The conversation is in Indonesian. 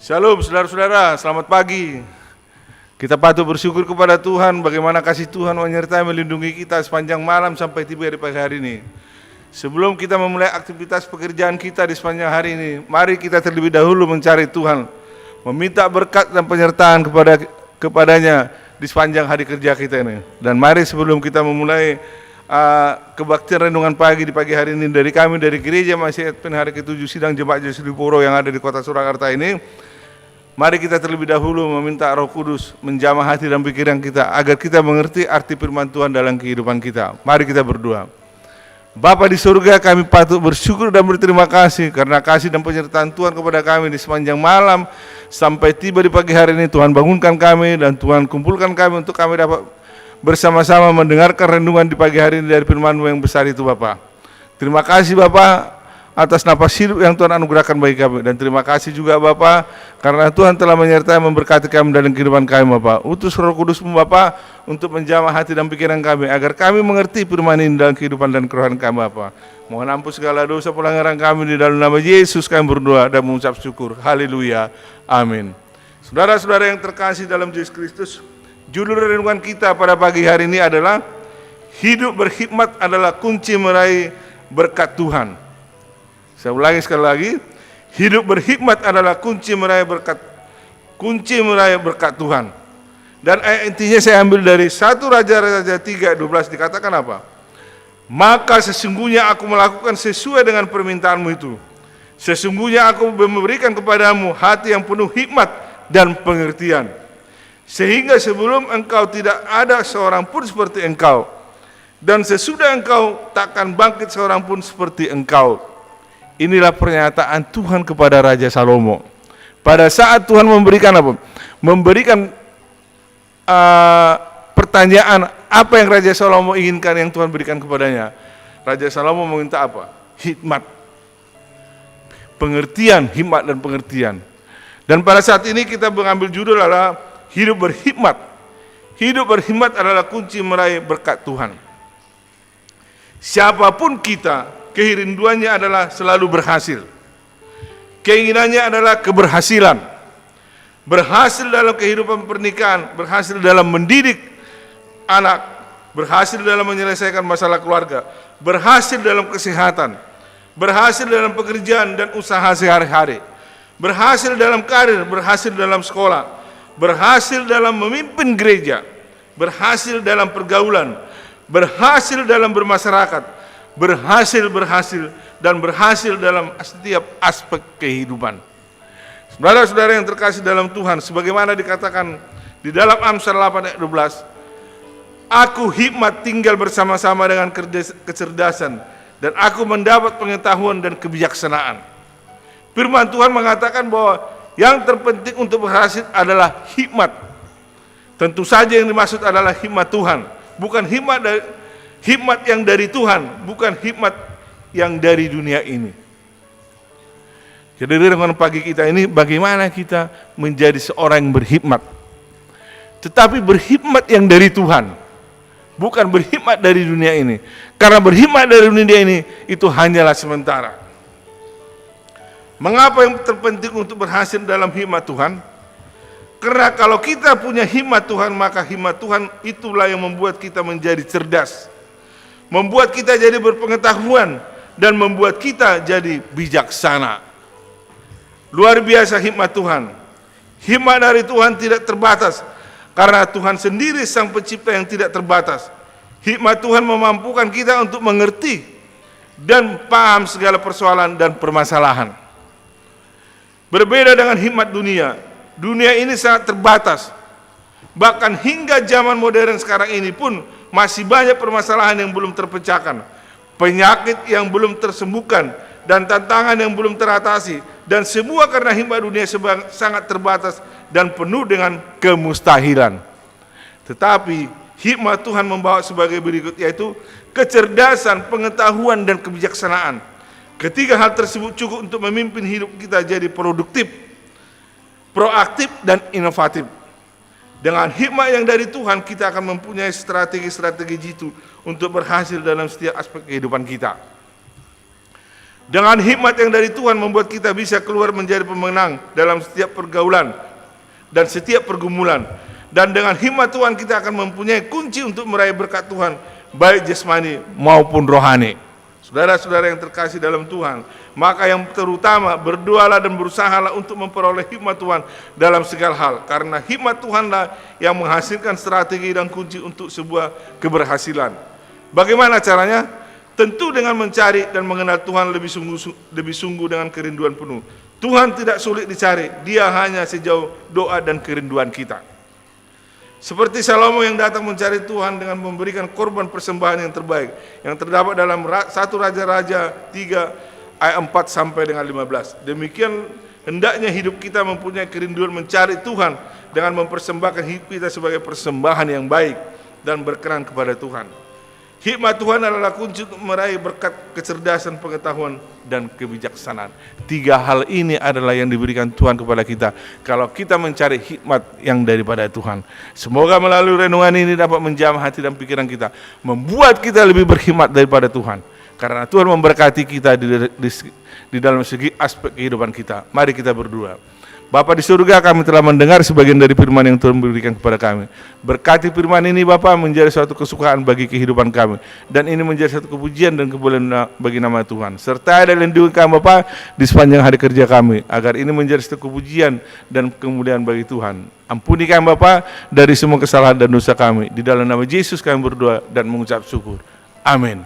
Shalom saudara-saudara, selamat pagi. Kita patut bersyukur kepada Tuhan bagaimana kasih Tuhan menyertai melindungi kita sepanjang malam sampai tiba di pagi hari ini. Sebelum kita memulai aktivitas pekerjaan kita di sepanjang hari ini, mari kita terlebih dahulu mencari Tuhan, meminta berkat dan penyertaan kepadanya di sepanjang hari kerja kita ini. Dan mari sebelum kita memulai kebaktian renungan pagi di pagi hari ini dari kami dari Gereja Masih Advent hari ke-7 Sidang Jemaat Yesus di Puro yang ada di kota Surakarta ini, mari kita terlebih dahulu meminta Roh Kudus menjamah hati dan pikiran kita agar kita mengerti arti firman Tuhan dalam kehidupan kita. Mari kita berdoa. Bapa di surga, kami patut bersyukur dan berterima kasih karena kasih dan penyertaan Tuhan kepada kami di sepanjang malam sampai tiba di pagi hari ini. Tuhan bangunkan kami dan Tuhan kumpulkan kami untuk kami dapat bersama-sama mendengarkan renungan di pagi hari ini dari firman-Mu yang besar itu Bapa. Terima kasih Bapa atas napas hidup yang Tuhan anugerahkan bagi kami, dan terima kasih juga Bapa karena Tuhan telah menyertai memberkati kami dalam kehidupan kami Bapa. Utus Roh Kudus-Mu Bapa untuk menjamah hati dan pikiran kami agar kami mengerti firman ini dalam kehidupan dan kerohanian kami Bapa. Mohon ampun segala dosa pelanggaran kami, di dalam nama Yesus kami berdoa dan mengucap syukur. Haleluya. Amin. Saudara-saudara yang terkasih dalam Yesus Kristus, judul renungan kita pada pagi hari ini adalah hidup berhikmat adalah kunci meraih berkat Tuhan. Saya ulangi sekali lagi, hidup berhikmat adalah kunci meraih berkat Tuhan. Dan ayat intinya saya ambil dari 1 Raja-Raja 3:12, dikatakan apa? Maka sesungguhnya aku melakukan sesuai dengan permintaanmu itu. Sesungguhnya aku memberikan kepadamu hati yang penuh hikmat dan pengertian, sehingga sebelum engkau tidak ada seorang pun seperti engkau, dan sesudah engkau takkan bangkit seorang pun seperti engkau. Inilah pernyataan Tuhan kepada Raja Salomo. Pada saat Tuhan memberikan apa? Memberikan pertanyaan apa yang Raja Salomo inginkan yang Tuhan berikan kepadanya. Raja Salomo meminta apa? Hikmat, pengertian, hikmat dan pengertian. Dan pada saat ini kita mengambil judul adalah hidup berhikmat. Hidup berhikmat adalah kunci meraih berkat Tuhan. Siapapun kita, kerinduannya adalah selalu berhasil. Keinginannya adalah keberhasilan. Berhasil dalam kehidupan pernikahan, berhasil dalam mendidik anak, berhasil dalam menyelesaikan masalah keluarga, berhasil dalam kesehatan, berhasil dalam pekerjaan dan usaha sehari-hari, berhasil dalam karir, berhasil dalam sekolah, berhasil dalam memimpin gereja, berhasil dalam pergaulan, berhasil dalam bermasyarakat, berhasil dan berhasil dalam setiap aspek kehidupan. Saudara-saudara yang terkasih dalam Tuhan, sebagaimana dikatakan di dalam Amsal 8 ayat 12, aku hikmat tinggal bersama-sama dengan kecerdasan, dan aku mendapat pengetahuan dan kebijaksanaan. Firman Tuhan mengatakan bahwa yang terpenting untuk berhasil adalah hikmat. Tentu saja yang dimaksud adalah hikmat Tuhan, bukan hikmat yang dari Tuhan, bukan hikmat yang dari dunia ini. Jadi renungan pagi kita ini bagaimana kita menjadi seorang yang berhikmat, tetapi berhikmat yang dari Tuhan, bukan berhikmat dari dunia ini. Karena berhikmat dari dunia ini itu hanyalah sementara. Mengapa yang terpenting untuk berhasil dalam hikmat Tuhan? Karena kalau kita punya hikmat Tuhan, maka hikmat Tuhan itulah yang membuat kita menjadi cerdas, membuat kita jadi berpengetahuan, dan membuat kita jadi bijaksana. Luar biasa hikmat Tuhan. Hikmat dari Tuhan tidak terbatas, karena Tuhan sendiri sang pencipta yang tidak terbatas. Hikmat Tuhan memampukan kita untuk mengerti dan paham segala persoalan dan permasalahan. Berbeda dengan hikmat dunia. Dunia ini sangat terbatas. Bahkan hingga zaman modern sekarang ini pun masih banyak permasalahan yang belum terpecahkan, penyakit yang belum tersembuhkan, dan tantangan yang belum teratasi. Dan semua karena hikmat dunia sangat terbatas dan penuh dengan kemustahilan. Tetapi hikmat Tuhan membawa sebagai berikut, yaitu kecerdasan, pengetahuan, dan kebijaksanaan. Ketiga hal tersebut cukup untuk memimpin hidup kita jadi produktif, proaktif, dan inovatif. Dengan hikmat yang dari Tuhan, kita akan mempunyai strategi-strategi jitu untuk berhasil dalam setiap aspek kehidupan kita. Dengan hikmat yang dari Tuhan membuat kita bisa keluar menjadi pemenang dalam setiap pergaulan dan setiap pergumulan. Dan dengan hikmat Tuhan kita akan mempunyai kunci untuk meraih berkat Tuhan, baik jasmani maupun rohani. Saudara-saudara yang terkasih dalam Tuhan, maka yang terutama berdoalah dan berusahalah untuk memperoleh hikmat Tuhan dalam segala hal, karena hikmat Tuhanlah yang menghasilkan strategi dan kunci untuk sebuah keberhasilan. Bagaimana caranya? Tentu dengan mencari dan mengenal Tuhan lebih sungguh dengan kerinduan penuh. Tuhan tidak sulit dicari, Dia hanya sejauh doa dan kerinduan kita. Seperti Salomo yang datang mencari Tuhan dengan memberikan korban persembahan yang terbaik, yang terdapat dalam 1 Raja-Raja 3 ayat 4 sampai dengan 15. Demikian hendaknya hidup kita mempunyai kerinduan mencari Tuhan dengan mempersembahkan hidup kita sebagai persembahan yang baik dan berkenan kepada Tuhan. Hikmat Tuhan adalah kunci untuk meraih berkat kecerdasan, pengetahuan, dan kebijaksanaan. 3 hal ini adalah yang diberikan Tuhan kepada kita kalau kita mencari hikmat yang daripada Tuhan. Semoga melalui renungan ini dapat menjamah hati dan pikiran kita, membuat kita lebih berhikmat daripada Tuhan. Karena Tuhan memberkati kita di dalam segi aspek kehidupan kita. Mari kita berdoa. Bapa di surga, kami telah mendengar sebagian dari firman yang Tuhan berikan kepada kami. Berkati firman ini Bapa menjadi suatu kesukaan bagi kehidupan kami, dan ini menjadi satu kepujian dan kemuliaan bagi nama Tuhan. Serta ada lindungi kami Bapa di sepanjang hari kerja kami, agar ini menjadi satu kepujian dan kemuliaan bagi Tuhan. Ampuni kami Bapa dari semua kesalahan dan dosa kami. Di dalam nama Yesus kami berdoa dan mengucap syukur. Amin.